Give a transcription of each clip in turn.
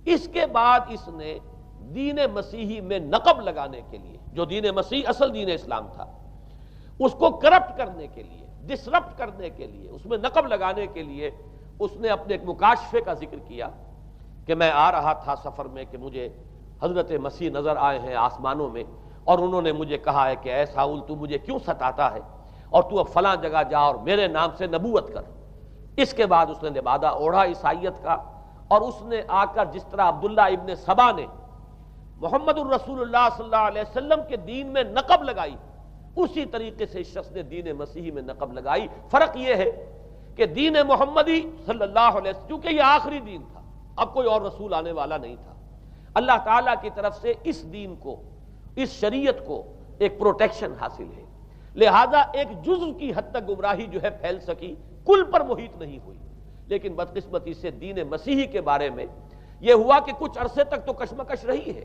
اس کے بعد اس نے دین مسیحی میں نقب لگانے کے لیے، جو دین مسیح اصل دین اسلام تھا، اس کو کرپٹ کرنے کے لیے، ڈسرپٹ کرنے کے لیے، اس میں نقب لگانے کے لیے اس نے اپنے ایک مکاشفے کا ذکر کیا کہ میں آ رہا تھا سفر میں کہ مجھے حضرت مسیح نظر آئے ہیں آسمانوں میں، اور انہوں نے مجھے کہا ہے کہ اے ساؤل تو مجھے کیوں ستاتا ہے، اور تو اب فلاں جگہ جا اور میرے نام سے نبوت کر۔ اس کے بعد اس نے لبادہ اوڑھا عیسائیت کا، اور اس نے آ کر جس طرح عبداللہ ابن سبا نے محمد الرسول اللہ صلی اللہ علیہ وسلم کے دین میں نقب لگائی، اسی طریقے سے اس شخص نے دین مسیحی میں نقب لگائی۔ فرق یہ ہے کہ دین محمدی صلی اللہ علیہ وسلم، چونکہ یہ آخری دین تھا، اب کوئی اور رسول آنے والا نہیں تھا، اللہ تعالیٰ کی طرف سے اس دین کو، اس شریعت کو ایک پروٹیکشن حاصل ہے، لہذا ایک جزو کی حد تک گمراہی جو ہے پھیل سکی، کل پر محیط نہیں ہوئی۔ لیکن بدقسمتی سے دین مسیحی کے بارے میں یہ ہوا کہ کچھ عرصے تک تو کشمکش رہی ہے،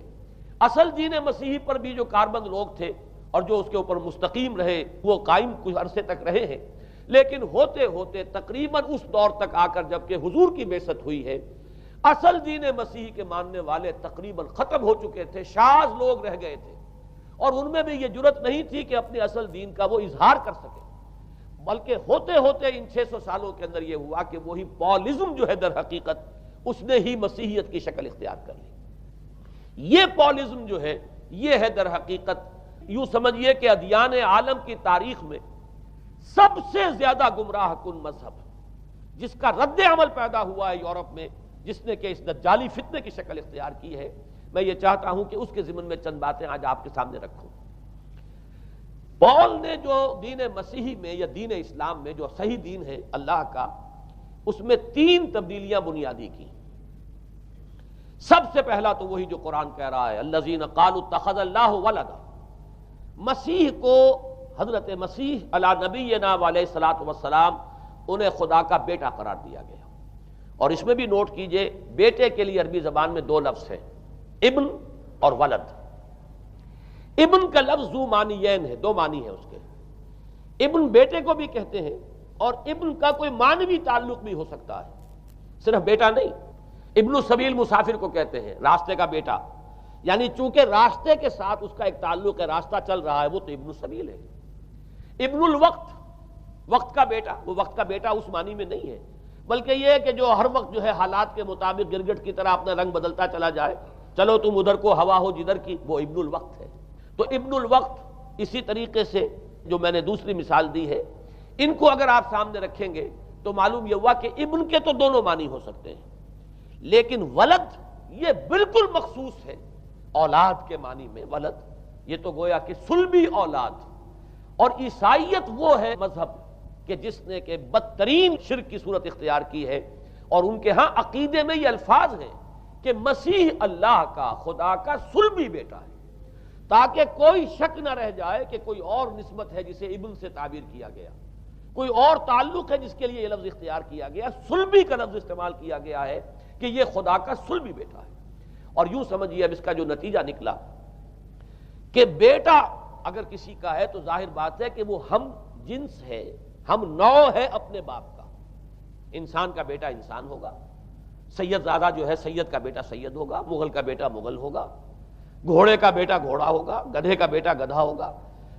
اصل دین مسیحی پر بھی جو کاربند لوگ تھے اور جو اس کے اوپر مستقیم رہے وہ قائم کچھ عرصے تک رہے ہیں، لیکن ہوتے ہوتے تقریباً اس دور تک آ کر جب کہ حضور کی بعثت ہوئی ہے، اصل دین مسیحی کے ماننے والے تقریباً ختم ہو چکے تھے، شاذ لوگ رہ گئے تھے، اور ان میں بھی یہ جرت نہیں تھی کہ اپنے اصل دین کا وہ اظہار کر سکے، بلکہ ہوتے ہوتے ان 600 سالوں کے اندر یہ ہوا کہ وہی پالزم جو ہے در حقیقت اس نے ہی مسیحیت کی شکل اختیار کر لی۔ یہ پالزم جو ہے یہ ہے در حقیقت، یوں سمجھیے کہ ادیان عالم کی تاریخ میں سب سے زیادہ گمراہ کن مذہب، جس کا رد عمل پیدا ہوا ہے یورپ میں، جس نے کہ اس دجالی فتنے کی شکل اختیار کی ہے۔ میں یہ چاہتا ہوں کہ اس کے ضمن میں چند باتیں آج آپ کے سامنے رکھوں۔ پال نے جو دین مسیحی میں یا دین اسلام میں جو صحیح دین ہے اللہ کا، اس میں 3 تبدیلیاں بنیادی کی۔ سب سے پہلا تو وہی جو قرآن کہہ رہا ہے الذین قالوا اتخذ اللہ ولدا، مسیح کو، حضرت مسیح علی نبینا علیہ الصلوۃ والسلام، انہیں خدا کا بیٹا قرار دیا گیا۔ اور اس میں بھی نوٹ کیجئے، بیٹے کے لیے عربی زبان میں 2 لفظ ہیں، ابن اور ولد۔ ابن کا لفظ ذو معنیین ہے، 2 معنی ہیں اس کے، ابن بیٹے کو بھی کہتے ہیں، اور ابن کا کوئی معنوی تعلق بھی ہو سکتا ہے، صرف بیٹا نہیں۔ ابن السبیل مسافر کو کہتے ہیں، راستے کا بیٹا، یعنی چونکہ راستے کے ساتھ اس کا ایک تعلق ہے، راستہ چل رہا ہے، وہ تو ابن السبیل ہے۔ ابن الوقت، وقت کا بیٹا، وہ وقت کا بیٹا اس معنی میں نہیں ہے، بلکہ یہ ہے کہ جو ہر وقت جو ہے حالات کے مطابق گرگٹ کی طرح اپنا رنگ بدلتا چلا جائے، چلو تم ادھر کو ہوا ہو جدھر کی، وہ ابن الوقت ہے۔ تو ابن الوقت اسی طریقے سے جو میں نے دوسری مثال دی ہے، ان کو اگر آپ سامنے رکھیں گے تو معلوم یہ ہوا کہ ابن کے تو دونوں معنی ہو سکتے ہیں، لیکن ولد یہ بالکل مخصوص ہے اولاد کے معنی میں۔ ولد یہ تو گویا کہ صلبی اولاد، اور عیسائیت وہ ہے مذہب کہ جس نے کہ بدترین شرک کی صورت اختیار کی ہے، اور ان کے ہاں عقیدے میں یہ الفاظ ہیں کہ مسیح اللہ کا، خدا کا صلبی بیٹا ہے، تاکہ کوئی شک نہ رہ جائے کہ کوئی اور نسبت ہے جسے ابن سے تعبیر کیا گیا، کوئی اور تعلق ہے جس کے لیے یہ لفظ اختیار کیا گیا، صلبی کا لفظ استعمال کیا گیا ہے کہ یہ خدا کا صلبی بیٹا ہے۔ اور یوں سمجھیے اب اس کا جو نتیجہ نکلا کہ بیٹا اگر کسی کا ہے تو ظاہر بات ہے کہ وہ ہم جنس ہے، ہم نوع ہے اپنے باپ کا۔ انسان کا بیٹا انسان ہوگا، سید زادہ جو ہے سید کا بیٹا سید ہوگا، مغل کا بیٹا مغل ہوگا، گھوڑے کا بیٹا گھوڑا ہوگا، گدھے کا بیٹا گدھا ہوگا۔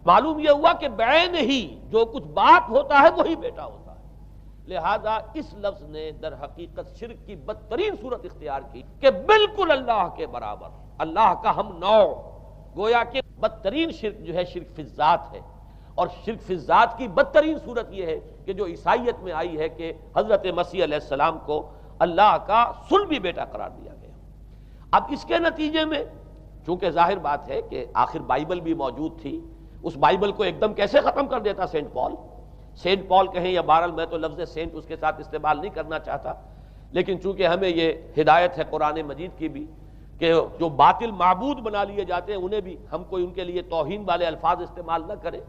معلوم یہ ہوا کہ بعین ہی جو کچھ باپ ہوتا ہے وہی بیٹا ہوتا ہے۔ لہذا اس لفظ نے در حقیقت شرک کی بدترین صورت اختیار کی کہ بالکل اللہ کے برابر، اللہ کا ہم نوع، گویا کہ بدترین شرک جو ہے شرک فی الذات ہے۔ اور شرک فی الذات کی بدترین صورت یہ ہے کہ جو عیسائیت میں آئی ہے کہ حضرت مسیح علیہ السلام کو اللہ کا صلبی بیٹا قرار دیا گیا۔ اب اس کے نتیجے میں چونکہ ظاہر بات ہے کہ آخر بائبل بھی موجود تھی، اس بائبل کو ایک دم کیسے ختم کر دیتا سینٹ پال؟ سینٹ پال کہیں یا بہرحال میں تو لفظ سینٹ اس کے ساتھ استعمال نہیں کرنا چاہتا، لیکن چونکہ ہمیں یہ ہدایت ہے قرآن مجید کی بھی کہ جو باطل معبود بنا لیے جاتے ہیں انہیں بھی ہم کوئی ان کے لیے توہین والے الفاظ استعمال نہ کریں،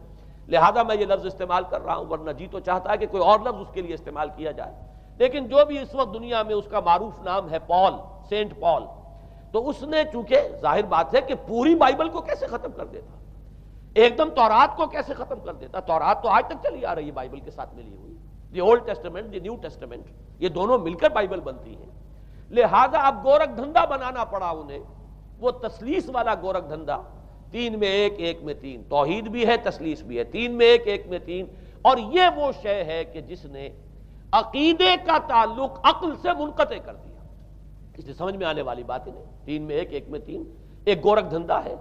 لہذا میں یہ لفظ استعمال کر رہا ہوں، ورنہ جی تو چاہتا ہے کہ کوئی اور لفظ اس کے لیے استعمال کیا جائے۔ لیکن جو بھی اس وقت دنیا میں اس کا معروف نام ہے پال، سینٹ پال، تو اس نے چونکہ ظاہر بات ہے کہ پوری بائبل کو کیسے ختم کر دیتا، ایک دم تورات کو کیسے ختم کر دیتا؟ تورات تو آج تک چلی آ رہی ہے بائبل کے ساتھ ملی ہوئی، the old testament, the new testament, یہ دونوں مل کر بائبل بنتی ہیں۔ لہذا اب گورکھ دھندا بنانا پڑا انہیں، وہ تسلیس والا گورکھ دھندا، 3 میں 1 1 میں 3، توحید بھی ہے تسلیس بھی ہے، 3 میں 1 1 میں 3، اور یہ وہ شے ہے کہ جس نے عقیدے کا تعلق عقل سے منقطع کر دیا۔ اس سے سمجھ میں آنے والی بات ہی نہیں، 3 میں 1 1 میں 3 ایک گورکھ دھندا ہے۔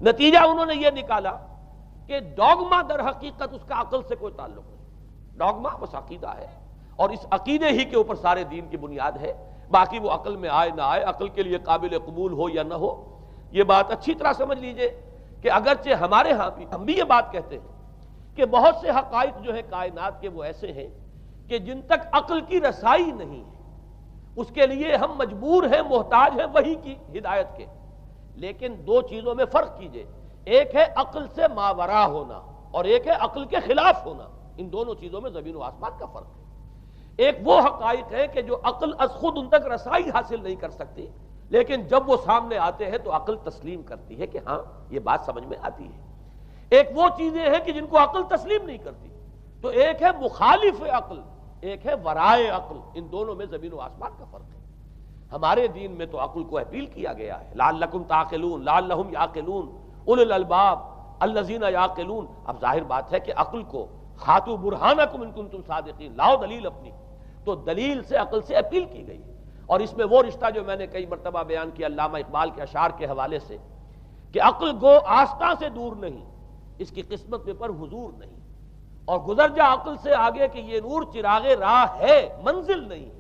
نتیجہ انہوں نے یہ نکالا کہ ڈوگما در حقیقت اس کا عقل سے کوئی تعلق نہیں، ڈوگما بس عقیدہ ہے، اور اس عقیدے ہی کے اوپر سارے دین کی بنیاد ہے، باقی وہ عقل میں آئے نہ آئے، عقل کے لیے قابل قبول ہو یا نہ ہو۔ یہ بات اچھی طرح سمجھ لیجئے کہ اگرچہ ہمارے ہاں بھی ہم بھی یہ بات کہتے ہیں کہ بہت سے حقائق جو ہے کائنات کے وہ ایسے ہیں کہ جن تک عقل کی رسائی نہیں ہے اس کے لیے ہم مجبور ہیں، محتاج ہیں وحی کی ہدایت کے، لیکن 2 چیزوں میں فرق کیجئے، ایک ہے عقل سے ماورا ہونا اور ایک ہے عقل کے خلاف ہونا، ان دونوں چیزوں میں زمین و آسمان کا فرق ہے۔ ایک وہ حقائق ہے کہ جو عقل از خود ان تک رسائی حاصل نہیں کر سکتی، لیکن جب وہ سامنے آتے ہیں تو عقل تسلیم کرتی ہے کہ ہاں یہ بات سمجھ میں آتی ہے۔ ایک وہ چیزیں ہیں کہ جن کو عقل تسلیم نہیں کرتی، تو ایک ہے مخالف عقل، ایک ہے ورائے عقل، ان دونوں میں زمین و آسمان کا فرق ہے۔ ہمارے دین میں تو عقل کو اپیل کیا گیا ہے، لعلکم تعقلون، لعلہم یعقلون، اولو الالباب الذین یعقلون۔ اب ظاہر بات ہے کہ عقل کو ہاتھو برہانکم ان کنتم صادقین، لاؤ دلیل اپنی، تو دلیل سے عقل سے اپیل کی گئی ہے۔ اور اس میں وہ رشتہ جو میں نے کئی مرتبہ بیان کیا علامہ اقبال کے اشعار کے حوالے سے کہ عقل گو آستاں سے دور نہیں، اس کی قسمت میں پر حضور نہیں، اور گزر جا عقل سے آگے کہ یہ نور چراغ راہ ہے، منزل نہیں ہے۔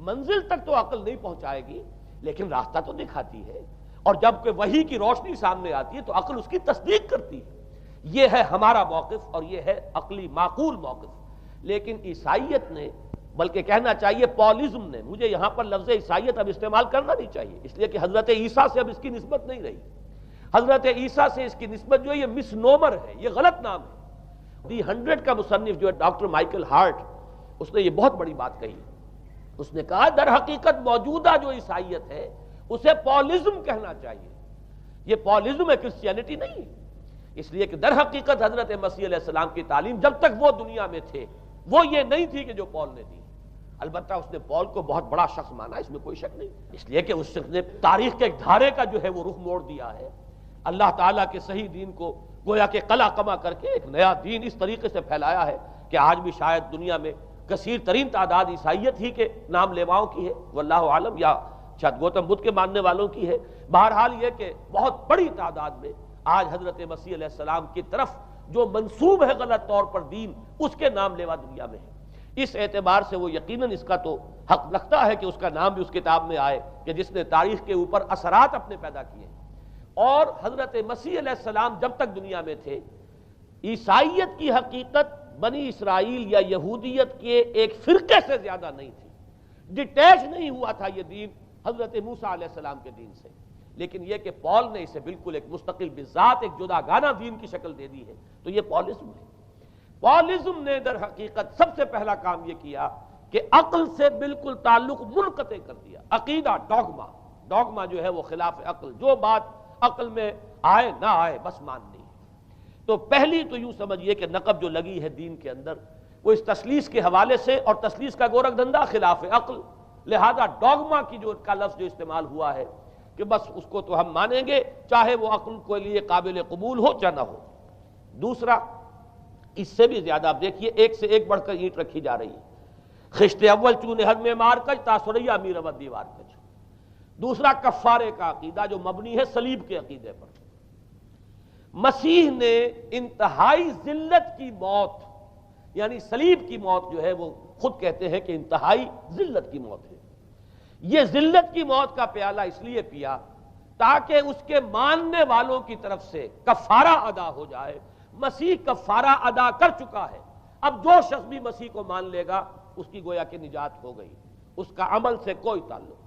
منزل تک تو عقل نہیں پہنچائے گی لیکن راستہ تو دکھاتی ہے، اور جب کہ وحی کی روشنی سامنے آتی ہے تو عقل اس کی تصدیق کرتی ہے۔ یہ ہے ہمارا موقف اور یہ ہے عقلی معقول موقف۔ لیکن عیسائیت نے، بلکہ کہنا چاہیے پالزم نے، مجھے یہاں پر لفظ عیسائیت اب استعمال کرنا نہیں چاہیے اس لیے کہ حضرت عیسیٰ سے اب اس کی نسبت نہیں رہی، حضرت عیسیٰ سے اس کی نسبت جو ہے یہ مس نومر ہے، یہ غلط نام ہے۔ دی 100 کا مصنف جو ہے ڈاکٹر مائیکل ہارٹ، اس نے یہ بہت بڑی بات کہی، اس نے کہا در حقیقت موجودہ جو عیسائیت ہے اسے پالزم کہنا چاہیے، یہ پالزم ہے، کرسچینٹی نہیں ہے، اس لیے کہ در حقیقت حضرت مسیح علیہ السلام کی تعلیم جب تک وہ دنیا میں تھے وہ یہ نہیں تھی کہ جو پال نے دی۔ البتہ اس نے پال کو بہت بڑا شخص مانا، اس میں کوئی شک نہیں، اس لیے کہ اس شخص نے تاریخ کے ایک دھارے کا جو ہے وہ رخ موڑ دیا ہے، اللہ تعالیٰ کے صحیح دین کو گویا کہ قلع قمع کر کے ایک نیا دین اس طریقے سے پھیلایا ہے کہ آج بھی شاید دنیا میں کثیر ترین تعداد عیسائیت ہی کے نام لیواؤں کی ہے، واللہ عالم، یا شاید گوتم بدھ کے ماننے والوں کی ہے۔ بہرحال یہ کہ بہت بڑی تعداد میں آج حضرت مسیح علیہ السلام کی طرف جو منسوب ہے غلط طور پر دین، اس کے نام لیوا دنیا میں ہے۔ اس اعتبار سے وہ یقیناً اس کا تو حق رکھتا ہے کہ اس کا نام بھی اس کتاب میں آئے کہ جس نے تاریخ کے اوپر اثرات اپنے پیدا کیے۔ اور حضرت مسیح علیہ السلام جب تک دنیا میں تھے، عیسائیت کی حقیقت بنی اسرائیل یا یہودیت کے ایک فرقے سے زیادہ نہیں تھی، ڈیٹیچ نہیں ہوا تھا یہ دین حضرت موسیٰ علیہ السلام کے دین سے، لیکن یہ کہ پال نے اسے بالکل ایک مستقل بذات ایک جدا گانا دین کی شکل دے دی ہے، تو یہ پالزم ہے۔ پالزم نے در حقیقت سب سے پہلا کام یہ کیا کہ عقل سے بالکل تعلق منقطع کر دیا۔ عقیدہ ڈوگما جو ہے وہ خلاف عقل، جو بات عقل میں آئے نہ آئے بس ماننی ہے۔ تو پہلی تو یوں سمجھیے کہ نقب جو لگی ہے دین کے اندر وہ اس تسلیس کے حوالے سے، اور تسلیس کا گورکھ دھندا خلاف عقل، لہذا ڈوگما کی جو کا لفظ جو استعمال ہوا ہے کہ بس اس کو تو ہم مانیں گے چاہے وہ عقل کے لیے قابل قبول ہو چاہے نہ ہو۔ دوسرا، اس سے بھی زیادہ آپ دیکھیے ایک سے ایک بڑھ کر اینٹ رکھی جا رہی ہے، خشت اول چونے حد میں مار کج تاثریہ میر ود دیوار کج۔ دوسرا کفارے کا عقیدہ جو مبنی ہے صلیب کے عقیدے پر۔ مسیح نے انتہائی ذلت کی موت، یعنی صلیب کی موت جو ہے وہ خود کہتے ہیں کہ انتہائی ذلت کی موت ہے۔ یہ ذلت کی موت کا پیالہ اس لیے پیا تاکہ اس کے ماننے والوں کی طرف سے کفارہ ادا ہو جائے۔ مسیح کفارہ ادا کر چکا ہے، اب جو شخص بھی مسیح کو مان لے گا اس کی گویا کہ نجات ہو گئی، اس کا عمل سے کوئی تعلق نہیں،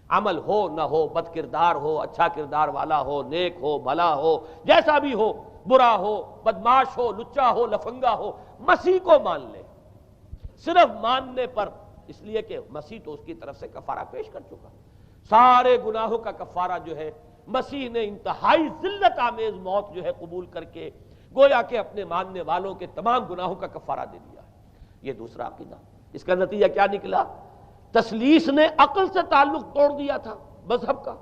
عمل ہو نہ ہو، بد کردار ہو، اچھا کردار والا ہو، نیک ہو، بھلا ہو، جیسا بھی ہو، برا ہو، بدماش ہو، لچا ہو، لفنگا ہو، مسیح کو مان لے صرف ماننے پر، اس لیے کہ مسیح تو اس کی طرف سے کفارہ پیش کر چکا، سارے گناہوں کا کفارہ جو ہے مسیح نے انتہائی ذلت آمیز موت جو ہے قبول کر کے گویا کہ اپنے ماننے والوں کے تمام گناہوں کا کفارہ دے دیا ہے۔ یہ دوسرا عقیدہ، اس کا نتیجہ کیا نکلا تسلیس نے عقل سے تعلق توڑ دیا تھا مذہب کا،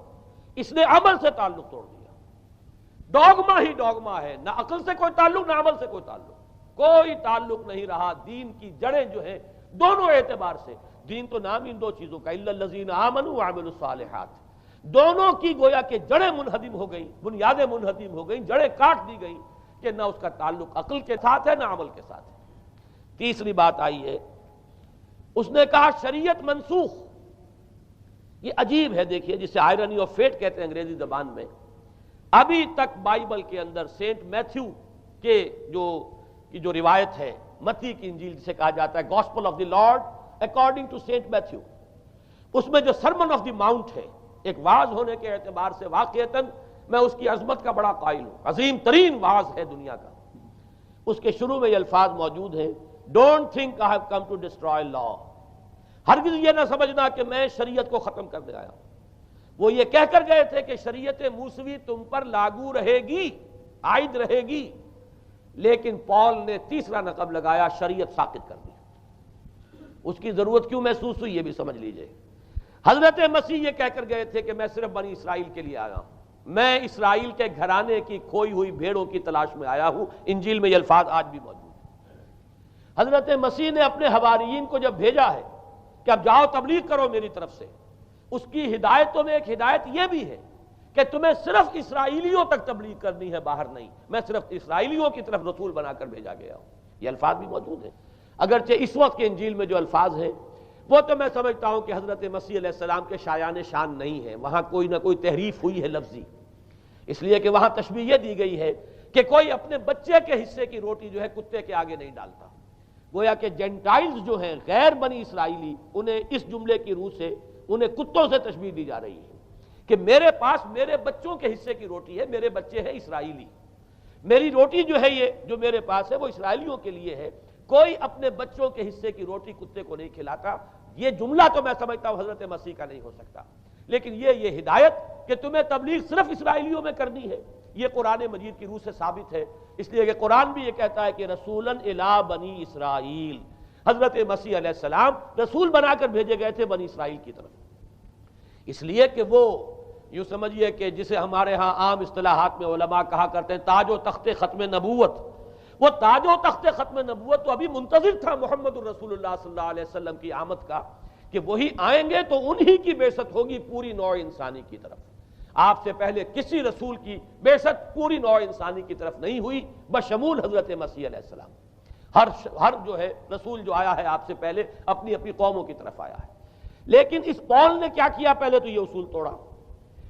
اس نے عمل سے تعلق توڑ دیا۔ ڈوگما ہی ڈوگما ہے، نہ عقل سے کوئی تعلق نہ عمل سے کوئی تعلق، کوئی تعلق نہیں رہا۔ دین کی جڑیں جو ہیں دونوں اعتبار سے، دین تو نام ان دو چیزوں کا، الا الذین آمنوا وعملوا الصالحات، دونوں کی گویا کہ جڑیں منہدم ہو گئیں، بنیادیں منہدم ہو گئیں، جڑیں کاٹ دی گئیں کہ نہ اس کا تعلق عقل کے ساتھ ہے نہ عمل کے ساتھ ہے۔ تیسری بات آئی ہے، اس نے کہا شریعت منسوخ۔ یہ عجیب ہے، دیکھیے جسے آئرنی آف فیٹ کہتے ہیں انگریزی زبان میں۔ ابھی تک بائبل کے اندر سینٹ میتھیو کے جو روایت ہے، متی کی انجیل جسے کہا جاتا ہے gospel of the Lord according to Saint Matthew, اس میں جو سرمن آف دی ماؤنٹ ہے، ایک واعظ ہونے کے اعتبار سے واقعتاً میں اس کی عظمت کا بڑا قائل ہوں، عظیم ترین واعظ ہے دنیا کا۔ اس کے شروع میں یہ الفاظ موجود ہیں، don't think I have come to destroy law, ہرگز یہ نہ سمجھنا کہ میں شریعت کو ختم کرنے آیا ہوں۔ وہ یہ کہہ کر گئے تھے کہ شریعت موسوی تم پر لاگو رہے گی، عائد رہے گی، لیکن پال نے تیسرا نقب لگایا، شریعت ساقط کر دی۔ اس کی ضرورت کیوں محسوس ہوئی یہ بھی سمجھ لیجئے۔ حضرت مسیح یہ کہہ کر گئے تھے کہ میں صرف بنی اسرائیل کے لیے آیا ہوں، میں اسرائیل کے گھرانے کی کھوئی ہوئی بھیڑوں کی تلاش میں آیا ہوں۔ انجیل میں یہ الفاظ آج بھی موجود ہیں۔ حضرت مسیح نے اپنے حواریین کو جب بھیجا ہے کہ اب جاؤ تبلیغ کرو میری طرف سے، اس کی ہدایتوں میں ایک ہدایت یہ بھی ہے کہ تمہیں صرف اسرائیلیوں تک تبلیغ کرنی ہے، باہر نہیں، میں صرف اسرائیلیوں کی طرف رسول بنا کر بھیجا گیا ہوں۔ یہ الفاظ بھی موجود ہیں، اگرچہ اس وقت کے انجیل میں جو الفاظ ہیں وہ تو میں سمجھتا ہوں کہ حضرت مسیح علیہ السلام کے شایان شان نہیں ہے، وہاں کوئی نہ کوئی تحریف ہوئی ہے لفظی، اس لیے کہ وہاں تشبیہ یہ دی گئی ہے کہ کوئی اپنے بچے کے حصے کی روٹی جو ہے کتے کے آگے نہیں ڈالتا۔ گویا کہ جینٹائلز جو ہیں غیر بنی اسرائیلی، انہیں اس جملے کی روح سے انہیں کتوں سے تشبیہ دی جا رہی ہے کہ میرے پاس میرے بچوں کے حصے کی روٹی ہے، میرے بچے ہیں اسرائیلی، میری روٹی جو ہے یہ جو میرے پاس ہے وہ اسرائیلیوں کے لیے ہے، کوئی اپنے بچوں کے حصے کی روٹی کتے کو نہیں کھلاتا۔ یہ جملہ تو میں سمجھتا ہوں حضرت مسیح کا نہیں ہو سکتا، لیکن یہ ہدایت کہ تمہیں تبلیغ صرف اسرائیلیوں میں کرنی ہے، یہ قرآن مجید کی روح سے ثابت ہے۔ اس لیے کہ قرآن بھی یہ کہتا ہے کہ رسولاً الی بنی اسرائیل، حضرت مسیح علیہ السلام رسول بنا کر بھیجے گئے تھے بنی اسرائیل کی طرف، اس لیے کہ وہ یوں سمجھیے کہ جسے ہمارے ہاں عام اصطلاحات میں علماء کہا کرتے ہیں تاج و تخت ختم نبوت، وہ تاج و تخت ختم نبوت تو ابھی منتظر تھا محمد الرسول اللہ صلی اللہ علیہ وسلم کی آمد کا، کہ وہی آئیں گے تو انہی کی بعثت ہوگی پوری نوع انسانی کی طرف۔ آپ سے پہلے کسی رسول کی بعثت پوری نوع انسانی کی طرف نہیں ہوئی بشمول حضرت مسیح علیہ السلام۔ ہر جو ہے رسول جو آیا ہے آپ سے پہلے اپنی اپنی قوموں کی طرف آیا ہے، لیکن اس پال نے کیا کیا؟ پہلے تو یہ اصول توڑا،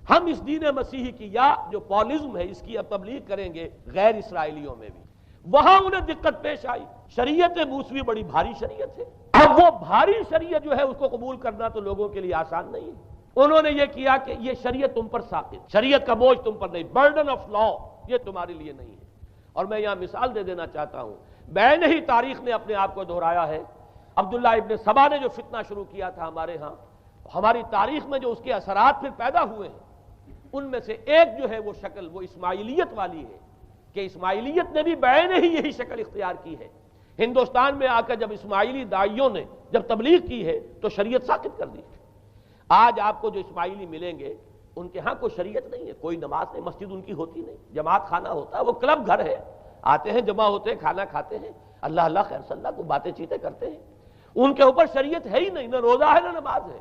ہم اس دین مسیحی کی یا جو پالزم ہے اس کی اب تبلیغ کریں گے غیر اسرائیلیوں میں بھی۔ وہاں انہیں دقت پیش آئی، شریعت موسوی بڑی بھاری شریعت ہے، اب وہ بھاری شریعت جو ہے اس کو قبول کرنا تو لوگوں کے لیے آسان نہیں ہے۔ انہوں نے یہ کیا کہ یہ شریعت تم پر ساقط، شریعت کا بوجھ تم پر نہیں، برڈن آف لا یہ تمہارے لیے نہیں ہے۔ اور میں یہاں مثال دے دینا چاہتا ہوں، بین ہی تاریخ نے اپنے آپ کو دہرایا ہے۔ عبداللہ ابن سبا نے جو فتنہ شروع کیا تھا ہمارے ہاں، ہماری تاریخ میں جو اس کے اثرات پھر پیدا ہوئے ہیں، ان میں سے ایک جو ہے وہ شکل وہ اسماعیلیت والی ہے، کہ اسماعیلیت نے بھی بین ہی یہی شکل اختیار کی ہے۔ ہندوستان میں آ کر جب اسماعیلی داعیوں نے جب تبلیغ کی ہے تو شریعت ساقط کر دی۔ آج آپ کو جو اسماعیلی ملیں گے ان کے ہاں کوئی شریعت نہیں ہے، کوئی نماز نہیں، مسجد ان کی ہوتی نہیں، جماعت خانہ ہوتا ہے، وہ کلب گھر ہے، آتے ہیں جمع ہوتے ہیں، کھانا کھاتے ہیں، اللہ اللہ خیر صلی اللہ کو باتیں چیتیں کرتے ہیں، ان کے اوپر شریعت ہے ہی نہیں، نہ روزہ ہے نہ نماز ہے۔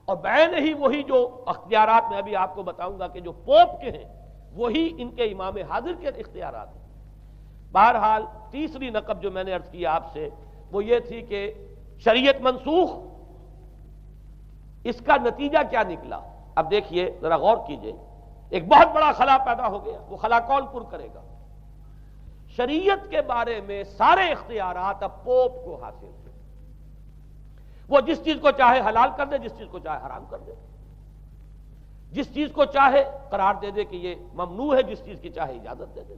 اور بین ہی وہی جو اختیارات میں ابھی آپ کو بتاؤں گا کہ جو پوپ کے ہیں وہی ان کے امام حاضر کے اختیارات ہیں۔ بہرحال تیسری نقب جو میں نے عرض کیا آپ سے وہ یہ تھی کہ شریعت منسوخ، اس کا نتیجہ کیا نکلا؟ اب دیکھیے ذرا غور کیجئے، ایک بہت بڑا خلا پیدا ہو گیا، وہ خلا کون پر کرے گا؟ شریعت کے بارے میں سارے اختیارات اب پوپ کو حاصل ہیں، وہ جس چیز کو چاہے حلال کر دے، جس چیز کو چاہے حرام کر دے، جس چیز کو چاہے قرار دے دے کہ یہ ممنوع ہے، جس چیز کی چاہے اجازت دے دے،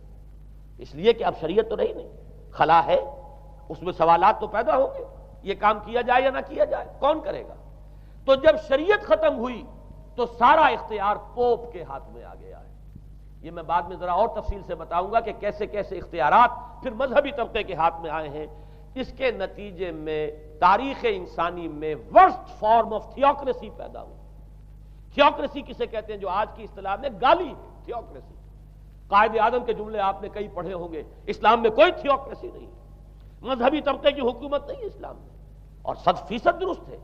اس لیے کہ اب شریعت تو رہی نہیں، خلا ہے، اس میں سوالات تو پیدا ہوں گے، یہ کام کیا جائے یا نہ کیا جائے، کون کرے گا؟ تو جب شریعت ختم ہوئی تو سارا اختیار پوپ کے ہاتھ میں آ گیا ہے۔ یہ میں بعد میں ذرا اور تفصیل سے بتاؤں گا کہ کیسے کیسے اختیارات پھر مذہبی طبقے کے ہاتھ میں آئے ہیں۔ اس کے نتیجے میں تاریخ انسانی میں ورسٹ فارم آف تھیوکریسی پیدا ہوئی۔ تھیوکریسی کسے کہتے ہیں؟ جو آج کی اصطلاح میں گالی ہے، تھیوکریسی۔ قائد اعظم کے جملے آپ نے کئی پڑھے ہوں گے، اسلام میں کوئی تھیوکریسی نہیں ہے، مذہبی طبقے کی حکومت نہیں ہے اسلام میں، اور 100% درست ہے۔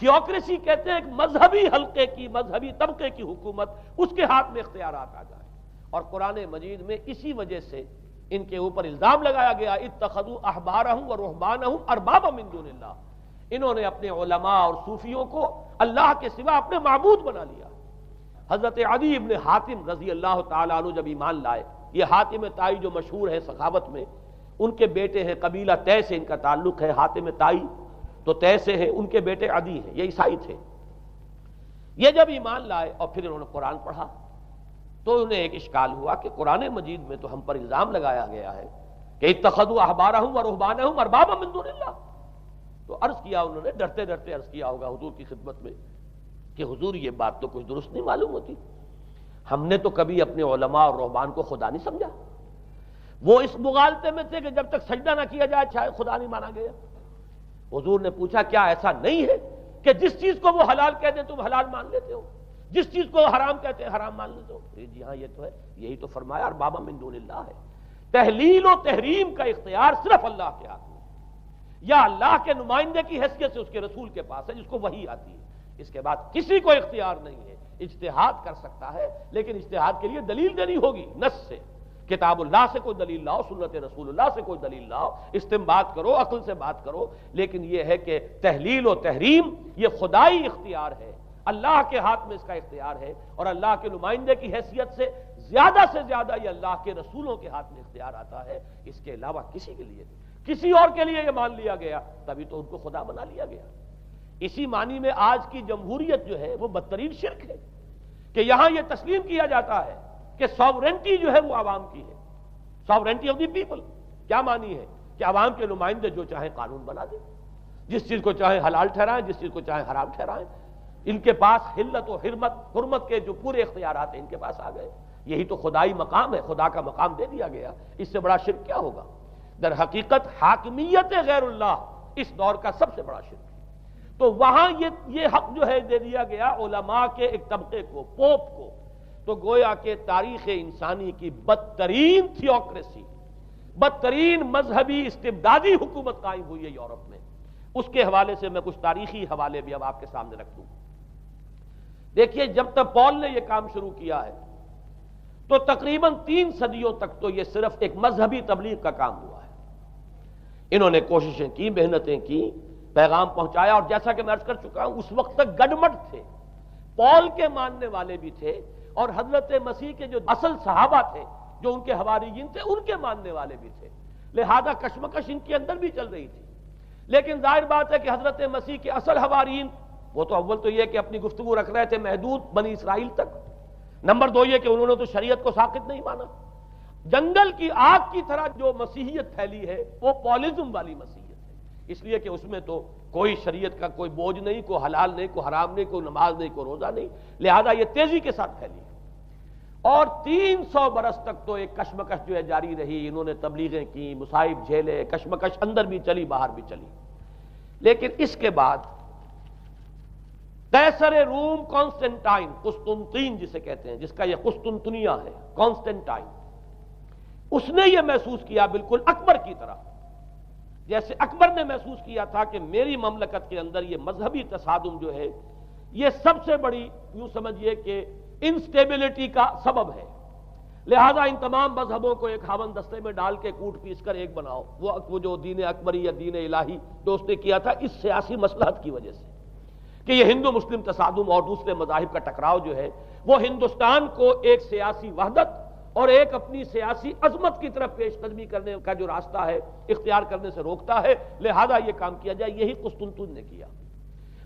تھیوکریسی کہتے ہیں ایک مذہبی حلقے کی، مذہبی طبقے کی حکومت، اس کے ہاتھ میں اختیارات آ جائیں۔ اور قرآن مجید میں اسی وجہ سے ان کے اوپر الزام لگایا گیا، اتخذوا احبارهم ورهبانهم اربابا من دون اللہ، انہوں نے اپنے علماء اور صوفیوں کو اللہ کے سوا اپنے معبود بنا لیا۔ حضرت عدی ابن حاتم رضی اللہ تعالیٰ عنہ جب ایمان لائے، یہ حاتم طائی جو مشہور ہے سخاوت میں، ان کے بیٹے ہیں، قبیلہ طے سے ان کا تعلق ہے، حاتم طائی تو طے سے ہے، ان کے بیٹے عدی ہیں، یہ عیسائی تھے۔ یہ جب ایمان لائے اور پھر انہوں نے قرآن پڑھا تو انہیں ایک اشکال ہوا کہ قرآن مجید میں تو ہم پر الزام لگایا گیا ہے کہ اتخذوا احبارهم ورهبانهم اربابا من دون اللہ۔ تو عرض کیا، انہوں نے ڈرتے ڈرتے عرض کیا ہوگا حضور کی خدمت میں کہ حضور یہ بات تو کچھ درست نہیں معلوم ہوتی، ہم نے تو کبھی اپنے علماء اور رہبان کو خدا نہیں سمجھا۔ وہ اس مغالطے میں تھے کہ جب تک سجدہ نہ کیا جائے شاید خدا نہیں مانا گیا۔ حضور نے پوچھا کیا ایسا نہیں ہے کہ جس چیز کو وہ حلال کہتے ہیں تم حلال مان لیتے ہو، جس چیز کو حرام کہتے ہیں حرام مان لیتے ہو؟ جی ہاں، یہ تو ہے، یہی تو فرمایا اربابا من دون اللہ ہے۔ تحلیل و تحریم کا اختیار صرف اللہ کے ہاتھ میں، یا اللہ کے نمائندے کی حیثیت سے اس کے رسول کے پاس ہے جس کو وحی آتی ہے، اس کے بعد کسی کو اختیار نہیں ہے۔ اجتہاد کر سکتا ہے لیکن اجتہاد کے لیے دلیل دینی ہوگی، نص سے، کتاب اللہ سے کوئی دلیل لاؤ، سنت رسول اللہ سے کوئی دلیل لاؤ، استنباط کرو، عقل سے بات کرو۔ لیکن یہ ہے کہ تحلیل و تحریم یہ خدائی اختیار ہے، اللہ کے ہاتھ میں اس کا اختیار ہے، اور اللہ کے نمائندے کی حیثیت سے زیادہ یہ اللہ کے رسولوں کے ہاتھ میں اختیار آتا ہے، اس کے علاوہ کسی کے لیے نہیں۔ کسی اور کے لیے یہ مان لیا گیا تبھی تو ان کو خدا بنا لیا گیا۔ اسی معنی میں آج کی جمہوریت جو ہے وہ بدترین شرک ہے کہ یہاں یہ تسلیم کیا جاتا ہے کہ ساورنٹی جو ہے وہ عوام کی ہے، ساورنٹی آف دی پیپل۔ کیا معنی ہے؟ کہ عوام کے نمائندے جو چاہیں قانون بنا دیں، جس چیز کو چاہیں حلال ٹھہرائیں، جس چیز کو چاہیں حرام ٹھہرائیں۔ ان کے پاس حلت و حرمت کے جو پورے اختیارات ہیں ان کے پاس آ گئے۔ یہی تو خدائی مقام ہے، خدا کا مقام دے دیا گیا، اس سے بڑا شرک کیا ہوگا؟ در حقیقت حاکمیت غیر اللہ اس دور کا سب سے بڑا شرک ہے۔ تو وہاں یہ حق جو ہے دے دیا گیا علماء کے ایک طبقے کو، پوپ کو، تو گویا کہ تاریخ انسانی کی بدترین تھیوکریسی، بدترین مذہبی استبدادی حکومت قائم ہوئی ہے یورپ میں۔ اس کے حوالے سے میں کچھ تاریخی حوالے بھی اب آپ کے سامنے رکھ دوں۔ دیکھیے، جب تک پال نے یہ کام شروع کیا ہے تو تقریباً 3 صدیوں تک تو یہ صرف ایک مذہبی تبلیغ کا کام ہوا ہے۔ انہوں نے کوششیں کی، محنتیں کی، پیغام پہنچایا، اور جیسا کہ میں عرض کر چکا ہوں اس وقت تک گڈمٹ تھے، پال کے ماننے والے بھی تھے اور حضرت مسیح کے جو اصل صحابہ تھے جو ان کے حواریین تھے ان کے ماننے والے بھی تھے، لہذا کشمکش ان کے اندر بھی چل رہی تھی۔ لیکن ظاہر بات ہے کہ حضرت مسیح کے اصل حواریین وہ تو اول تو یہ کہ اپنی گفتگو رکھ رہے تھے محدود بنی اسرائیل تک، نمبر 2 یہ کہ انہوں نے تو شریعت کو ساقط نہیں مانا۔ جنگل کی آگ کی طرح جو مسیحیت پھیلی ہے وہ پالزم والی مسیحیت ہے، اس لیے کہ اس میں تو کوئی شریعت کا کوئی بوجھ نہیں، کوئی حلال نہیں، کوئی حرام نہیں، کوئی نماز نہیں، کوئی روزہ نہیں، لہذا یہ تیزی کے ساتھ پھیلی ہے۔ اور 300 برس تک تو ایک کشمکش جو ہے جاری رہی، انہوں نے تبلیغیں کی، مصائب جھیلے، کشمکش اندر بھی چلی باہر بھی چلی۔ لیکن اس کے بعد قیصر روم کانسٹنٹائن، قسطنطین جسے کہتے ہیں، جس کا یہ قسطنطنیہ ہے، کانسٹنٹائن، اس نے یہ محسوس کیا بالکل اکبر کی طرح، جیسے اکبر نے محسوس کیا تھا کہ میری مملکت کے اندر یہ مذہبی تصادم جو ہے یہ سب سے بڑی یوں سمجھیے کہ انسٹیبلٹی کا سبب ہے، لہذا ان تمام مذہبوں کو ایک ہاون دستے میں ڈال کے کوٹ پیس کر ایک بناؤ۔ وہ جو دین اکبری یا دین الہی جو اس نے کیا تھا اس سیاسی مصلحت کی وجہ سے کہ یہ ہندو مسلم تصادم اور دوسرے مذاہب کا ٹکراؤ جو ہے وہ ہندوستان کو ایک سیاسی وحدت اور ایک اپنی سیاسی عظمت کی طرف پیش قدمی کرنے کا جو راستہ ہے اختیار کرنے سے روکتا ہے، لہذا یہ کام کیا جائے۔ یہی قسطنطین نے کیا۔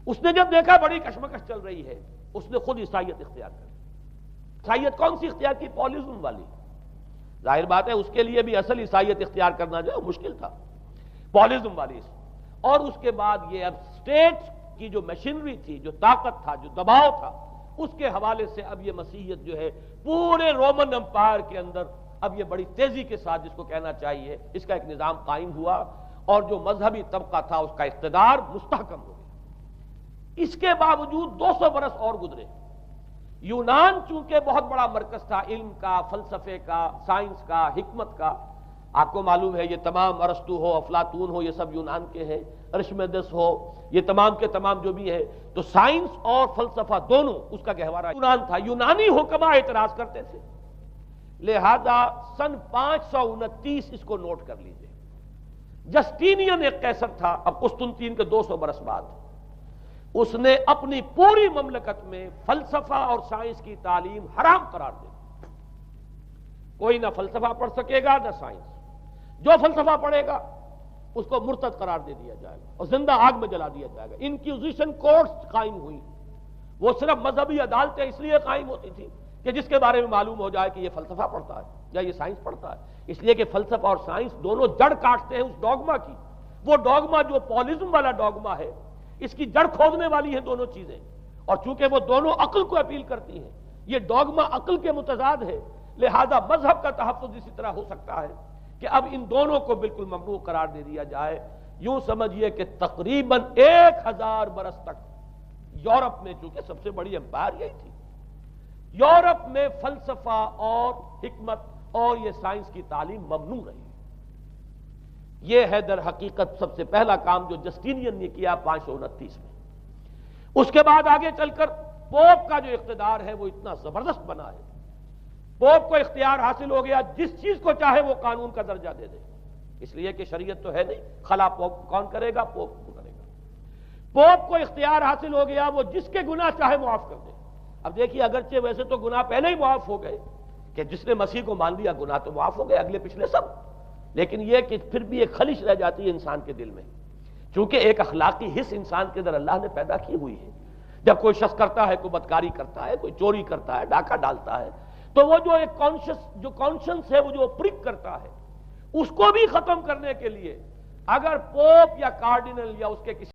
اس نے جب دیکھا بڑی کشمکش چل رہی ہے اس نے خود عیسائیت اختیار کر لی۔ عیسائیت کون سی اختیار کی؟ پالزم والی۔ ظاہر بات ہے اس کے لیے بھی اصل عیسائیت اختیار کرنا جو ہے مشکل تھا، پالزم والی۔ اور اس کے بعد یہ اب اسٹیٹ کی جو مشینری تھی، جو طاقت تھا، جو دباؤ تھا، اس کے حوالے سے اب یہ مسیحیت جو ہے پورے رومن امپائر کے اندر اب یہ بڑی تیزی کے ساتھ جس کو کہنا چاہیے اس کا ایک نظام قائم ہوا، اور جو مذہبی طبقہ تھا اس کا اقتدار مستحکم ہو گیا۔ اس کے باوجود 200 برس اور گزرے۔ یونان چونکہ بہت بڑا مرکز تھا علم کا، فلسفے کا، سائنس کا، حکمت کا، آپ کو معلوم ہے یہ تمام ارسطو ہو، افلاطون ہو، یہ سب یونان کے ہیں، ارشمیدس ہو، یہ تمام کے تمام جو بھی ہے، تو سائنس اور فلسفہ دونوں اس کا گہوارہ یونان تھا۔ یونانی حکماء اعتراض کرتے تھے، لہذا سن 529 اس کو نوٹ کر لیجئے۔ جسٹینین ایک قیصر تھا، اب قسطنطین کے 200 برس بعد، اس نے اپنی پوری مملکت میں فلسفہ اور سائنس کی تعلیم حرام قرار دے دی۔ کوئی نہ فلسفہ پڑھ سکے گا نہ سائنس، جو فلسفہ پڑھے گا اس کو مرتد قرار دے دیا جائے گا اور زندہ آگ میں جلا دیا جائے گا۔ انکوزیشن کورٹس قائم ہوئی، وہ صرف مذہبی عدالتیں اس لیے قائم ہوتی تھی کہ جس کے بارے میں معلوم ہو جائے کہ یہ فلسفہ پڑھتا ہے یا یہ سائنس پڑھتا ہے، اس لیے کہ فلسفہ اور سائنس دونوں جڑ کاٹتے ہیں اس ڈوگما کی۔ وہ ڈوگما جو پولزم والا ڈوگما ہے، اس کی جڑ کھودنے والی ہیں دونوں چیزیں، اور چونکہ وہ دونوں عقل کو اپیل کرتی ہیں، یہ ڈوگما عقل کے متضاد ہے، لہذا مذہب کا تحفظ اسی طرح ہو سکتا ہے کہ اب ان دونوں کو بالکل ممنوع قرار دے دیا جائے۔ یوں سمجھیے کہ تقریباً 1000 برس تک یورپ میں، چونکہ سب سے بڑی امپائر یہی تھی، یورپ میں فلسفہ اور حکمت اور یہ سائنس کی تعلیم ممنوع رہی۔ یہ ہے در حقیقت سب سے پہلا کام جو جسٹینین نے کیا 529 میں۔ اس کے بعد آگے چل کر پوپ کا جو اقتدار ہے وہ اتنا زبردست بنا ہے، پوپ کو اختیار حاصل ہو گیا، جس چیز کو چاہے وہ قانون کا درجہ دے دے، اس لیے کہ شریعت تو ہے نہیں، خلا پوپ کون کرے گا؟ پوپ کو کرے گا۔ پوپ کو اختیار حاصل ہو گیا، وہ جس کے گناہ چاہے معاف کر دے۔ اب دیکھیے اگرچہ ویسے تو گناہ پہلے ہی معاف ہو گئے کہ جس نے مسیح کو مان لیا گناہ تو معاف ہو گئے اگلے پچھلے سب، لیکن یہ کہ پھر بھی ایک خلش رہ جاتی ہے انسان کے دل میں، چونکہ ایک اخلاقی حص انسان کے اندر اللہ نے پیدا کی ہوئی ہے۔ جب کوئی شخص کرتا ہے، کوئی بدکاری کرتا ہے، کوئی چوری کرتا ہے، ڈاکہ ڈالتا ہے، تو وہ جو ایک کانشنس ہے، وہ جو پرک کرتا ہے، اس کو بھی ختم کرنے کے لیے اگر پوپ یا کارڈینل یا اس کے کسی